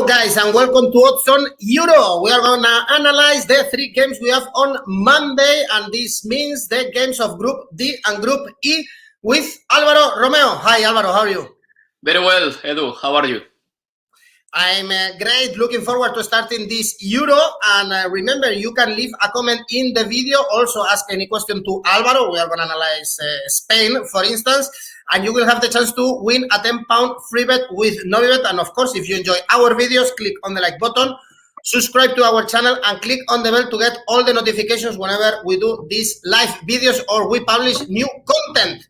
guys, and welcome to Odds on Euro. We are going to analyze the 3 games we have on Monday, and this means the games of Group D and Group E with Álvaro Romeo. Hi, Álvaro, how are you? Very well, Edu. How are you? I'm great. Looking forward to starting this Euro. And remember, you can leave a comment in the video. Also, ask any question to Álvaro. We are going to analyze Spain, for instance. And you will have the chance to win a £10 free bet with Novibet. And of course, if you enjoy our videos, click on the like button, subscribe to our channel, and click on the bell to get all the notifications whenever we do these live videos or we publish new content.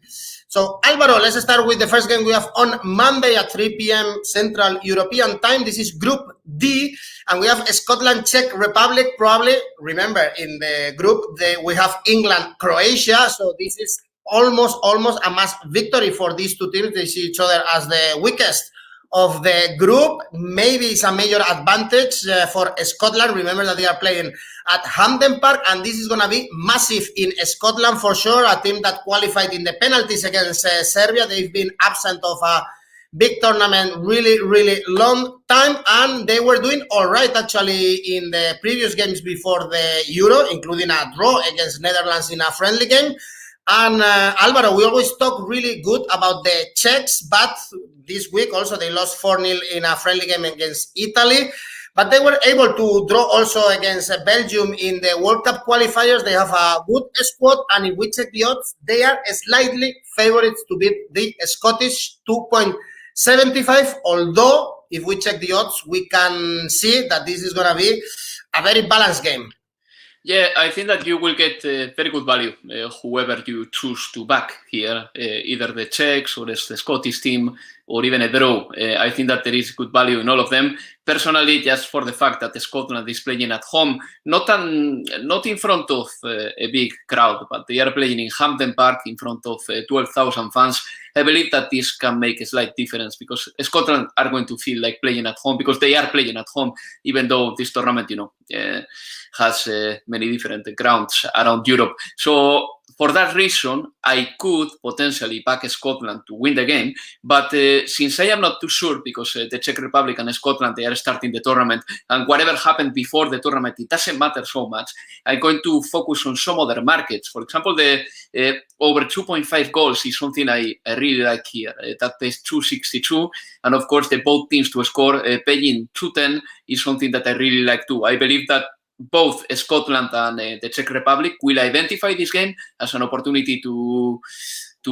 So, Álvaro, let's start with the first game we have on Monday at 3 p.m. Central European Time. This is Group D, and we have Scotland, Czech Republic, probably. Remember, in the group, we have England, Croatia. So this is almost a must victory for these two teams. They see each other as the weakest of the group. Maybe it's a major advantage for Scotland. Remember that they are playing at Hampden Park, and this is going to be massive in Scotland for sure. A team that qualified in the penalties against Serbia. They've been absent of a big tournament really long time, and they were doing all right actually in the previous games before the Euro, including a draw against Netherlands in a friendly game. And Álvaro, we always talk really good about the Czechs, but this week also they lost 4-0 in a friendly game against Italy. But they were able to draw also against Belgium in the World Cup qualifiers. They have a good squad, and if we check the odds, they are slightly favorites to beat the Scottish 2.75. Although, if we check the odds, we can see that this is going to be a very balanced game. Yeah, I think that you will get very good value, whoever you choose to back here, either the Czechs or the Scottish team, or even a draw. I think that there is good value in all of them. Personally, just for the fact that Scotland is playing at home, not in front of a big crowd, but they are playing in Hampden Park in front of 12,000 fans. I believe that this can make a slight difference because Scotland are going to feel like playing at home because they are playing at home, even though this tournament, has many different grounds around Europe. So for that reason, I could potentially back Scotland to win the game. But since I am not too sure, because the Czech Republic and Scotland, they are starting the tournament, and whatever happened before the tournament, it doesn't matter so much. I'm going to focus on some other markets. For example, the over 2.5 goals is something I really like here. That pays 262. And of course, the both teams to score paying 210 is something that I really like too. I believe that both Scotland and the Czech Republic will identify this game as an opportunity to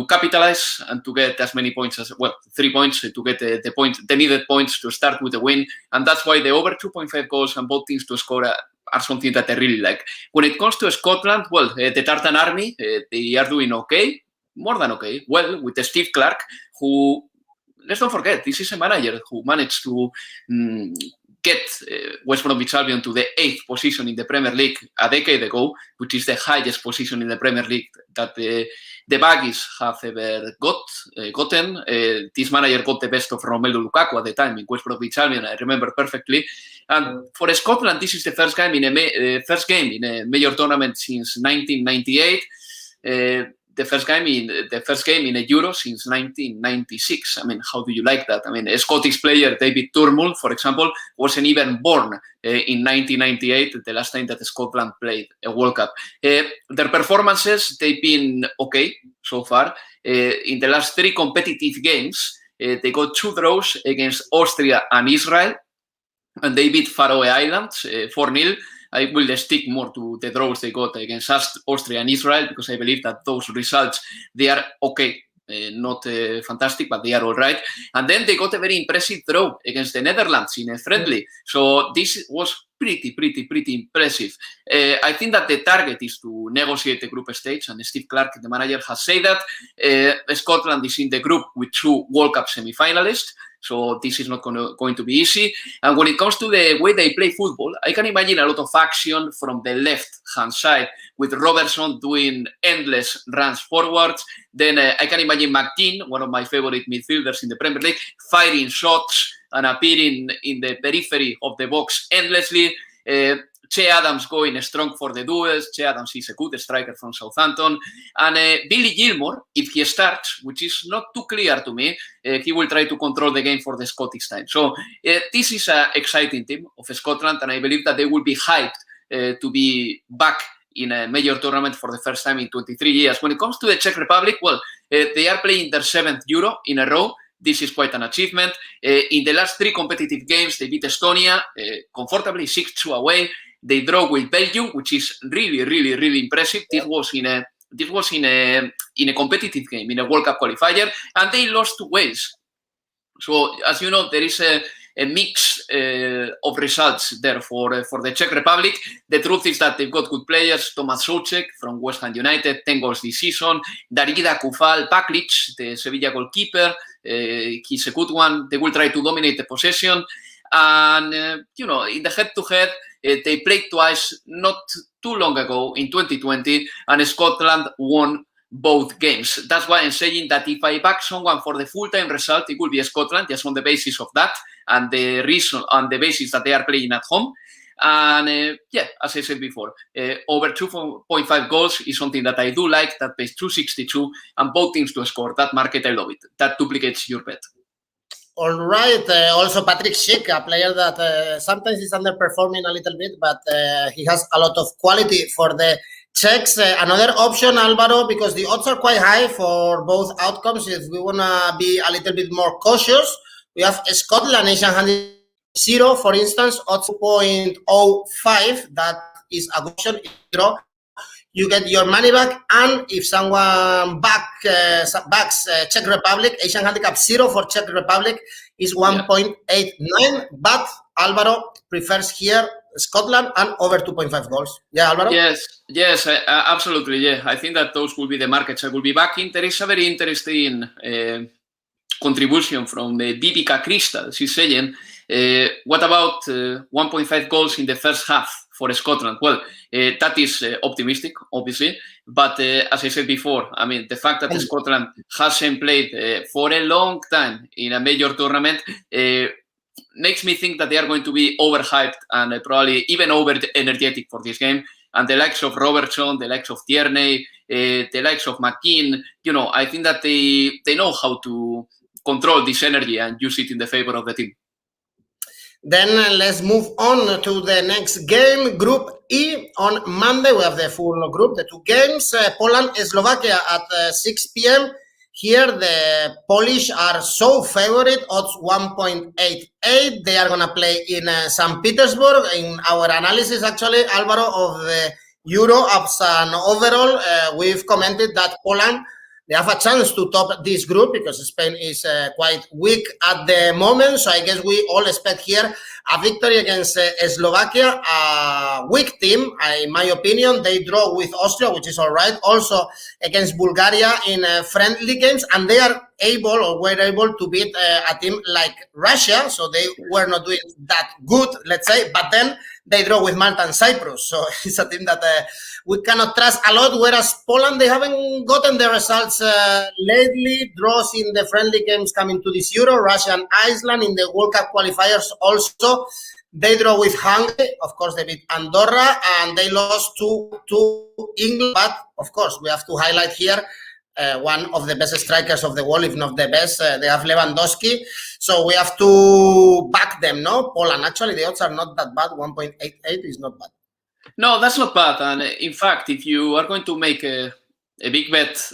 capitalize and to get as many points as, 3 points to get the needed points to start with a win. And that's why the over 2.5 goals and both teams to score are something that I really like. When it comes to Scotland, the Tartan Army, they are doing okay, more than okay. Well, with Steve Clarke, who, let's not forget, this is a manager who managed to get West Bromwich Albion to the 8th position in the Premier League a decade ago, which is the highest position in the Premier League that the Baggies have ever gotten. This manager got the best of Romelu Lukaku at the time in West Bromwich Albion, I remember perfectly. And for Scotland, this is the first game in a major tournament since 1998. The first game in a Euro since 1996. I mean, how do you like that? I mean, a Scottish player, David Turnbull, for example, wasn't even born in 1998, the last time that Scotland played a World Cup. Their performances, they've been okay so far. In the last 3 competitive games, they got 2 draws against Austria and Israel, and they beat Faroe Islands 4-0. I will stick more to the draws they got against Austria and Israel because I believe that those results, they are okay. Not fantastic, but they are all right. And then they got a very impressive draw against the Netherlands in a friendly. So this was pretty impressive. I think that the target is to negotiate the group stage, and Steve Clarke, the manager, has said that Scotland is in the group with 2 World Cup semi-finalists. So this is not going to be easy. And when it comes to the way they play football, I can imagine a lot of action from the left-hand side with Robertson doing endless runs forwards. Then I can imagine McGinn, one of my favorite midfielders in the Premier League, firing shots and appearing in the periphery of the box endlessly. Che Adams going strong for the duels. Che Adams is a good striker from Southampton. And Billy Gilmore, if he starts, which is not too clear to me, he will try to control the game for the Scottish time. So this is an exciting team of Scotland, and I believe that they will be hyped to be back in a major tournament for the first time in 23 years. When it comes to the Czech Republic, well, they are playing their 7th Euro in a row. This is quite an achievement. In the last 3 competitive games, they beat Estonia comfortably, 6-2 away. They draw with Belgium, which is really impressive. This was in a competitive game, in a World Cup qualifier, and they lost to Wales. So, as you know, there is a mix of results there for the Czech Republic. The truth is that they've got good players. Tomáš Souček from West Ham United, 10 goals this season. Darida Kufal Paklic, the Sevilla goalkeeper, he's a good one. They will try to dominate the possession. And, in the head-to-head, they played twice not too long ago in 2020, and Scotland won both games. That's why I'm saying that if I back someone for the full-time result, it will be Scotland, just on the basis of that and the reason on the basis that they are playing at home. And as I said before, over 2.5 goals is something that I do like. That pays 262, and both teams to score. That market, I love it. That duplicates your bet. All right. Also, Patrick Schick, a player that sometimes is underperforming a little bit, but he has a lot of quality for the Czechs. Another option, Alvaro, because the odds are quite high for both outcomes. If we want to be a little bit more cautious, we have Scotland, Asian handicap 0, for instance, odds 2.05. That is a good option. You get your money back, and if someone backs Czech Republic, Asian handicap 0 for Czech Republic is 1.89. But Alvaro prefers here Scotland and over 2.5 goals. Yeah, Alvaro? Yes, absolutely. Yeah, I think that those will be the markets I will be backing. There is a very interesting contribution from Vivica Crystal. She's saying, what about 1.5 goals in the first half for Scotland? Well, that is optimistic, obviously. But as I said before, I mean, the fact that Scotland hasn't played for a long time in a major tournament makes me think that they are going to be overhyped and probably even over-energetic for this game. And the likes of Robertson, the likes of Tierney, the likes of McKean, I think that they know how to control this energy and use it in the favor of the team. Then let's move on to the next game, Group E. On Monday, we have the full group, the 2 games, Poland and Slovakia at 6 p.m. Here, the Polish are so favorite, odds 1.88. They are going to play in St. Petersburg. In our analysis, actually, Alvaro, of the Euro as an overall, we've commented that Poland, they have a chance to top this group because Spain is quite weak at the moment. So I guess we all expect here a victory against Slovakia, a weak team, in my opinion. They draw with Austria, which is all right. Also against Bulgaria in friendly games, and they are were able to beat a team like Russia. So they were not doing that good, let's say, but then they draw with Malta and Cyprus. So it's a team that we cannot trust a lot, whereas Poland, they haven't gotten the results lately. Draws in the friendly games coming to this Euro. Russia and Iceland in the World Cup qualifiers also. They draw with Hungary. Of course, they beat Andorra, and they lost to England. But, of course, we have to highlight here one of the best strikers of the world, if not the best. They have Lewandowski. So we have to back them, no? Poland, actually, the odds are not that bad. 1.88 is not bad. No, that's not bad. And in fact, if you are going to make a big bet,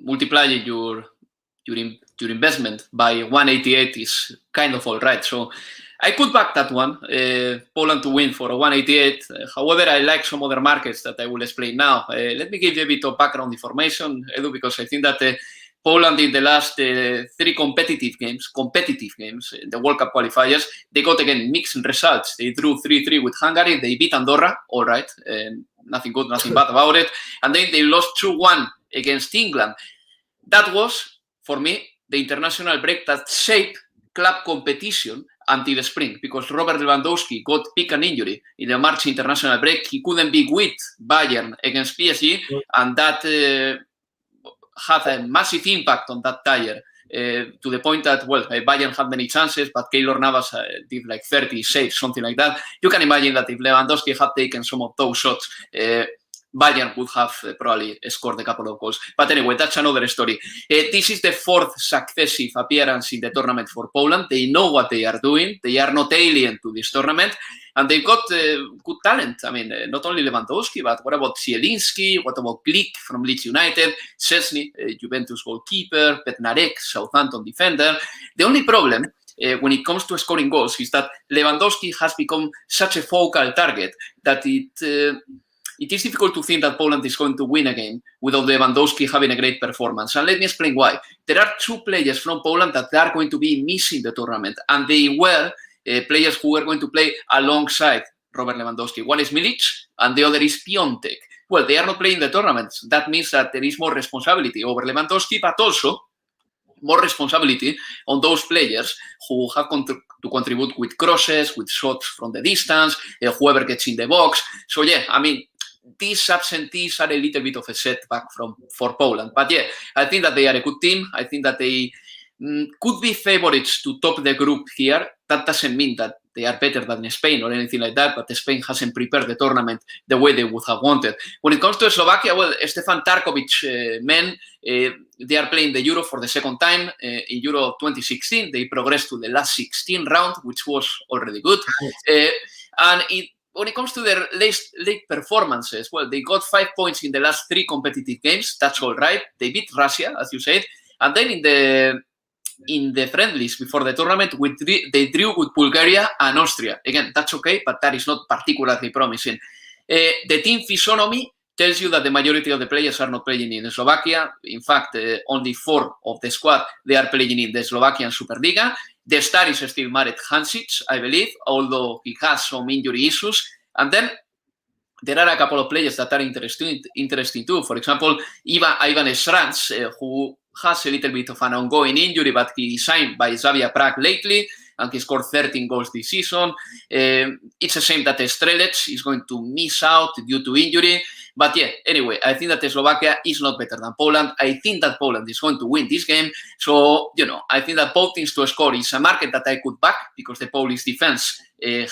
multiplying your investment by 188 is kind of all right. So I could back that one, Poland to win for a 188. However, I like some other markets that I will explain now. Let me give you a bit of background information, Edu, because I think that Poland in the last 3 competitive games, the World Cup qualifiers, they got again mixed results. They drew 3-3 with Hungary. They beat Andorra, all right, nothing good, nothing bad about it. And then they lost 2-1 against England. That was, for me, the international break that shaped club competition until the spring, because Robert Lewandowski got pick an injury in the March international break. He couldn't be with Bayern against PSG, and that had a massive impact on that tire to the point that, well, Bayern had many chances, but Keylor Navas did like 30 saves, something like that. You can imagine that if Lewandowski had taken some of those shots, Bayern would have probably scored a couple of goals. But anyway, that's another story. This is the fourth successive appearance in the tournament for Poland. They know what they are doing. They are not alien to this tournament. And they've got good talent. I mean, not only Lewandowski, but what about Zielinski? What about Glik from Leeds United? Szczesny, Juventus goalkeeper. Bednarek, Southampton defender. The only problem when it comes to scoring goals is that Lewandowski has become such a focal target that it is difficult to think that Poland is going to win a game without Lewandowski having a great performance. And let me explain why. There are two players from Poland that are going to be missing the tournament, and they were players who were going to play alongside Robert Lewandowski. One is Milic, and the other is Piontek. Well, they are not playing the tournament. That means that there is more responsibility over Lewandowski, but also more responsibility on those players who have to contribute with crosses, with shots from the distance, whoever gets in the box. So, yeah, I mean, these absentees are a little bit of a setback for Poland. But yeah, I think that they are a good team. I think that they could be favorites to top the group here. That doesn't mean that they are better than Spain or anything like that, but Spain hasn't prepared the tournament the way they would have wanted. When it comes to Slovakia, well, Stefan Tarkovic men, they are playing the Euro for the second time. In Euro 2016, they progressed to the last 16 round, which was already good. And when it comes to their late performances, well, they got 5 points in the last 3 competitive games. That's all right. They beat Russia, as you said. And then in the friendlies before the tournament, they drew with Bulgaria and Austria. Again, that's okay, but that is not particularly promising. The team physiognomy tells you that the majority of the players are not playing in Slovakia. In fact, only 4 of the squad, they are playing in the Slovakian Superliga. The star is still Marek Hamšić, I believe, although he has some injury issues. And then there are a couple of players that are interesting too. For example, Ivan Srans, who has a little bit of an ongoing injury, but he signed by Slavia Prague lately, and he scored 13 goals this season. It's a shame that Strelec is going to miss out due to injury. But yeah, anyway, I think that Slovakia is not better than Poland. I think that Poland is going to win this game. So, I think that both teams to score is a market that I could back because the Polish defense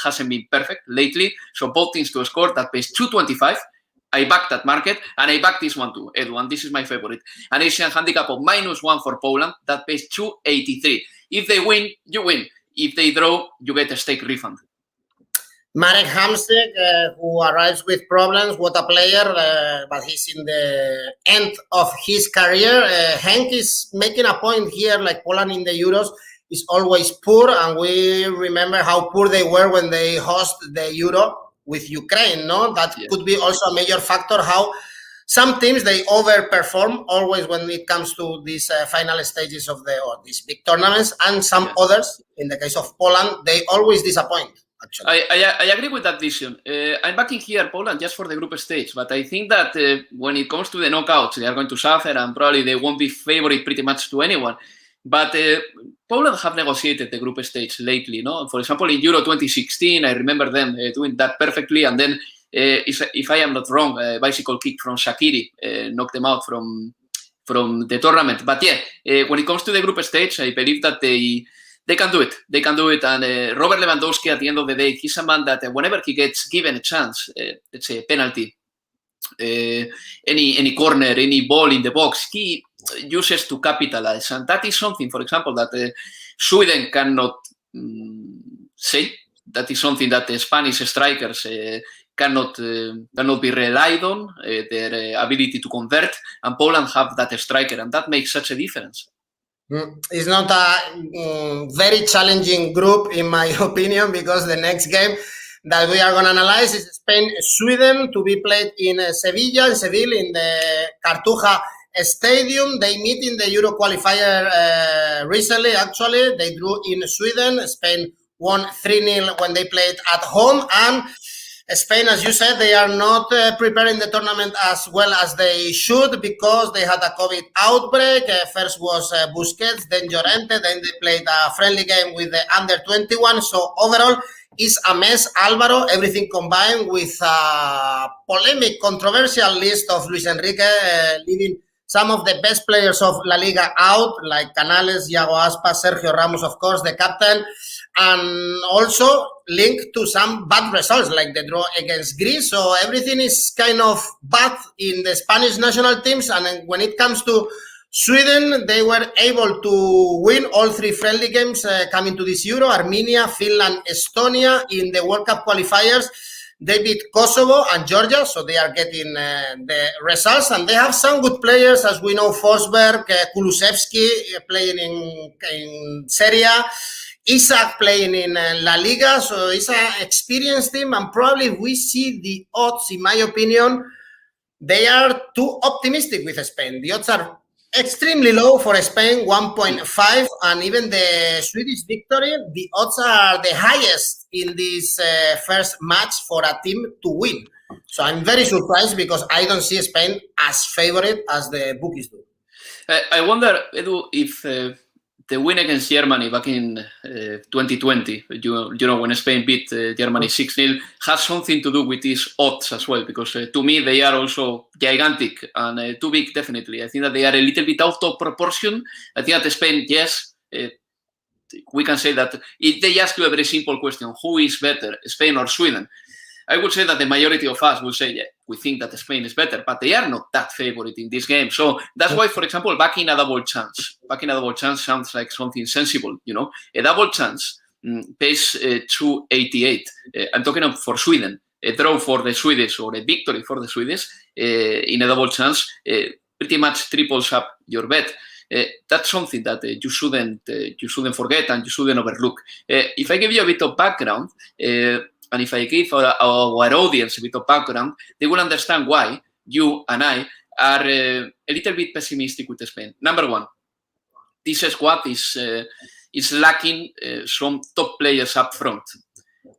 hasn't been perfect lately. So both teams to score, that pays 2.25. I back that market, and I back this one too, Edu, and this is my favorite. An Asian handicap of -1 for Poland, that pays 2.83. If they win, you win. If they draw, you get a stake refund. Marek Hamšić, who arrives with problems, what a player, but he's in the end of his career. Henk is making a point here, like Poland in the Euros is always poor, and we remember how poor they were when they host the Euro with Ukraine, no? That could be also a major factor, how some teams, they overperform always when it comes to these final stages of these big tournaments, and some others, in the case of Poland, they always disappoint. Actually. I agree with that vision. I'm backing here Poland just for the group stage, but I think that when it comes to the knockouts, they are going to suffer, and probably they won't be favorite pretty much to anyone. But Poland have negotiated the group stage lately, no? For example, in Euro 2016, I remember them doing that perfectly, and then, if I am not wrong, a bicycle kick from Shaqiri knocked them out from the tournament. But yeah, when it comes to the group stage, I believe that they can do it. They can do it. And Robert Lewandowski, at the end of the day, he's a man that whenever he gets given a chance, let's say a penalty, any corner, any ball in the box, he uses to capitalize. And that is something, for example, that Sweden cannot say. That is something that the Spanish strikers cannot be relied on, their ability to convert. And Poland have that striker, and that makes such a difference. It's not a very challenging group, in my opinion, because the next game that we are going to analyze is Spain-Sweden, to be played in Seville, in the Cartuja Stadium. They meet in the Euro qualifier recently, actually. They drew in Sweden. Spain won 3-0 when they played at home, and Spain, as you said, they are not preparing the tournament as well as they should because they had a COVID outbreak. First was Busquets, then Llorente, then they played a friendly game with the under-21. So overall, it's a mess, Álvaro, everything combined with a polemic, controversial list of Luis Enrique leaving some of the best players of La Liga out, like Canales, Iago Aspas, Sergio Ramos, of course, the captain, and also linked to some bad results, like the draw against Greece. So everything is kind of bad in the Spanish national teams. And when it comes to Sweden, they were able to win all 3 friendly games coming to this Euro: Armenia, Finland, Estonia. In the World Cup qualifiers, they beat Kosovo and Georgia, so they are getting the results. And they have some good players, as we know: Forsberg, Kulusevski playing in Serie A, Isak playing in La Liga. So it's an experienced team, and probably we see the odds, in my opinion, they are too optimistic with Spain. The odds are extremely low for Spain, 1.5, and even the Swedish victory, the odds are the highest in this first match for a team to win. So I'm very surprised, because I don't see Spain as favorite as the bookies do. I wonder, Edu, if the win against Germany back in 2020, you know, when Spain beat Germany 6-0, has something to do with these odds as well, because to me they are also gigantic and too big, definitely. I think that they are a little bit out of proportion. I think that Spain, yes, we can say that if they ask you a very simple question, who is better, Spain or Sweden? I would say that the majority of us will say, yeah, we think that Spain is better, but they are not that favorite in this game. So that's why, for example, backing a double chance sounds like something sensible, you know. A double chance pays 2.88. I'm talking of for Sweden. A draw for the Swedish or a victory for the Swedish in a double chance pretty much triples up your bet. That's something that you shouldn't forget and you shouldn't overlook. If I give you a bit of background, and if I give our audience a bit of background, they will understand why you and I are a little bit pessimistic with Spain. Number one, this squad is lacking some top players up front.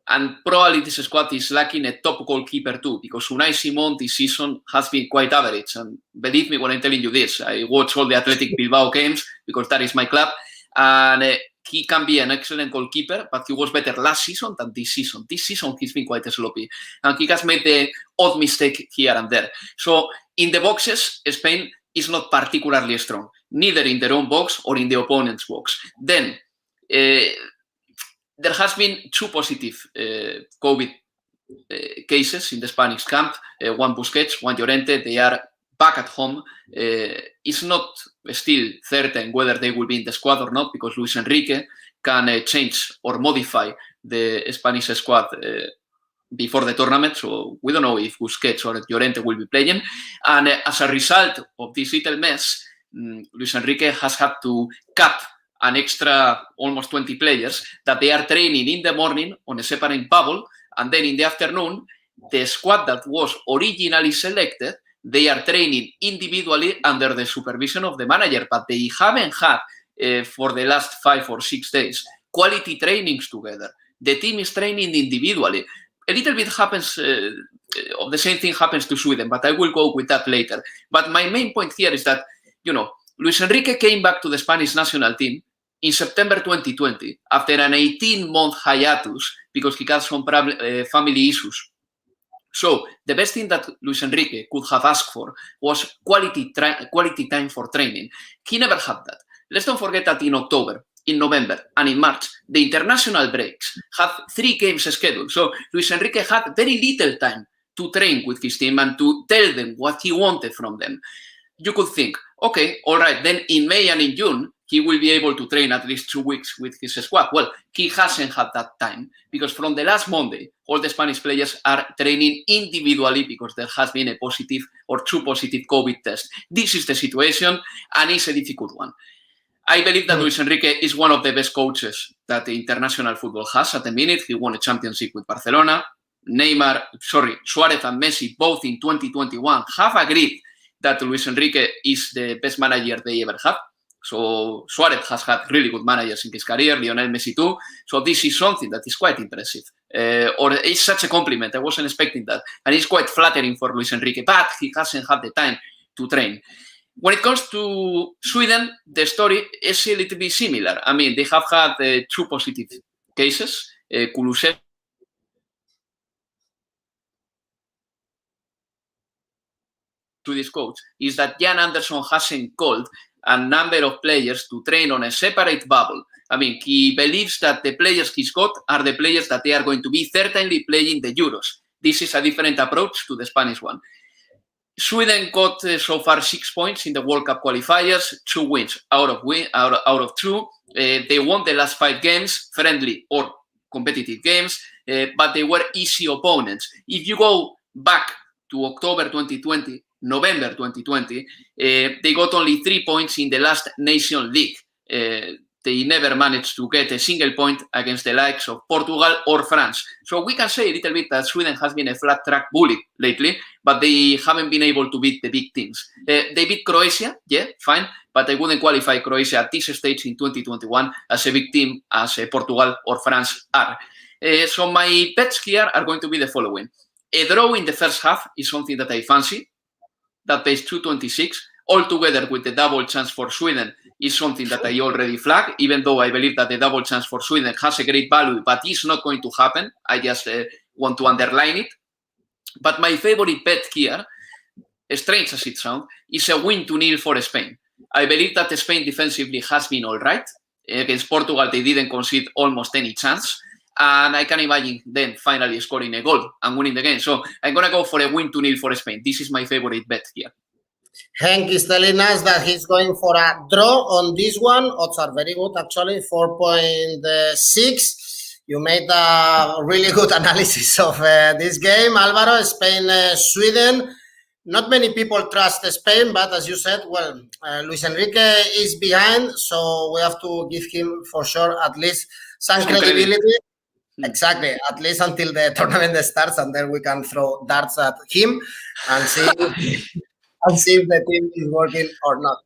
And probably this squad is lacking a top goalkeeper too, because Unai Simon this season has been quite average. And believe me when I'm telling you this, I watch all the Athletic Bilbao games because that is my club. And he can be an excellent goalkeeper, but he was better last season than this season. This season, he's been quite sloppy. And he has made the odd mistake here and there. So in the boxes, Spain is not particularly strong, neither in their own box or in the opponent's box. Then, there has been 2 positive COVID cases in the Spanish camp. One Busquets, one Llorente. They are back at home. It's not still certain whether they will be in the squad or not, because Luis Enrique can change or modify the Spanish squad before the tournament. So we don't know if Busquets or Llorente will be playing. And as a result of this little mess, Luis Enrique has had to cap an extra almost 20 players that they are training in the morning on a separate bubble, and then in the afternoon, the squad that was originally selected, they are training individually under the supervision of the manager, but they haven't had, for the last 5 or 6 days, quality trainings together. The team is training individually. A little bit happens, of the same thing happens to Sweden, but I will go with that later. But my main point here is that, you know, Luis Enrique came back to the Spanish national team in September 2020 after an 18-month hiatus because he got some family issues. So the best thing that Luis Enrique could have asked for was quality time for training. He never had that. Let's don't forget that in October, in November, and in March, the international breaks had 3 games scheduled. So Luis Enrique had very little time to train with his team and to tell them what he wanted from them. You could think, okay, all right, then in May and in June, he will be able to train at least 2 weeks with his squad. Well, he hasn't had that time because from the last Monday, all the Spanish players are training individually because there has been a positive or 2 positive COVID tests. This is the situation, and it's a difficult one. I believe that Luis Enrique is one of the best coaches that the international football has at the minute. He won a championship with Barcelona. Suarez and Messi, both in 2021, have agreed that Luis Enrique is the best manager they ever have. So Suarez has had really good managers in his career, Lionel Messi too. So this is something that is quite impressive. Or it's such a compliment. I wasn't expecting that. And it's quite flattering for Luis Enrique, but he hasn't had the time to train. When it comes to Sweden, the story is a little bit similar. I mean, they have had 2 positive cases. Kulusevski Swedish coach is that Jan Andersson hasn't called a number of players to train on a separate bubble. I mean, he believes that the players he's got are the players that they are going to be certainly playing the Euros. This is a different approach to the Spanish one. Sweden got so far 6 points in the World Cup qualifiers, 2 wins out of 2. They won the last 5 games, friendly or competitive games, but they were easy opponents. If you go back to October 2020, November 2020, they got only 3 points in the last Nation League. They never managed to get a single point against the likes of Portugal or France. So we can say a little bit that Sweden has been a flat track bully lately, but they haven't been able to beat the big teams. They beat Croatia, yeah, fine, but I wouldn't qualify Croatia at this stage in 2021 as a big team as Portugal or France are. So my bets here are going to be the following. A draw in the first half is something that I fancy. That pays 226. Altogether with the double chance for Sweden is something that I already flagged, even though I believe that the double chance for Sweden has a great value, but it's not going to happen. I just want to underline it. But my favorite bet here, strange as it sounds, is a win 2-0 for Spain. I believe that Spain defensively has been all right. Against Portugal, they didn't concede almost any chance. And I can imagine them finally scoring a goal and winning the game. So I'm going to go for a win 2-0 for Spain. This is my favorite bet here. Hank is telling us that he's going for a draw on this one. Odds are very good, actually, 4.6. You made a really good analysis of this game, Alvaro. Spain, Sweden. Not many people trust Spain, but as you said, well, Luis Enrique is behind, so we have to give him, for sure, at least some credibility. Exactly, at least until the tournament starts, and then we can throw darts at him and see if the team is working or not.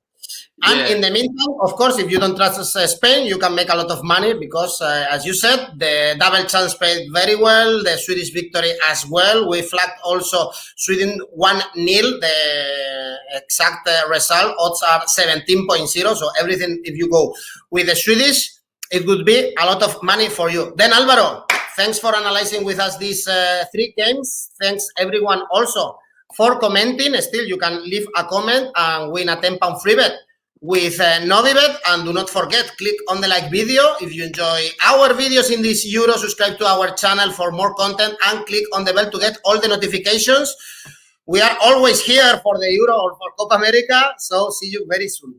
And in the meantime, of course, if you don't trust Spain, you can make a lot of money because, as you said, the double chance paid very well, the Swedish victory as well. We flagged also Sweden 1-0, the exact result. Odds are 17.0, so everything, if you go with the Swedish, it would be a lot of money for you. Then, Alvaro, thanks for analyzing with us these 3 games. Thanks, everyone, also for commenting. Still, you can leave a comment and win a £10 free bet with Novibet. And do not forget, click on the like video if you enjoy our videos in this Euro. Subscribe to our channel for more content and click on the bell to get all the notifications. We are always here for the Euro or for Copa America, so see you very soon.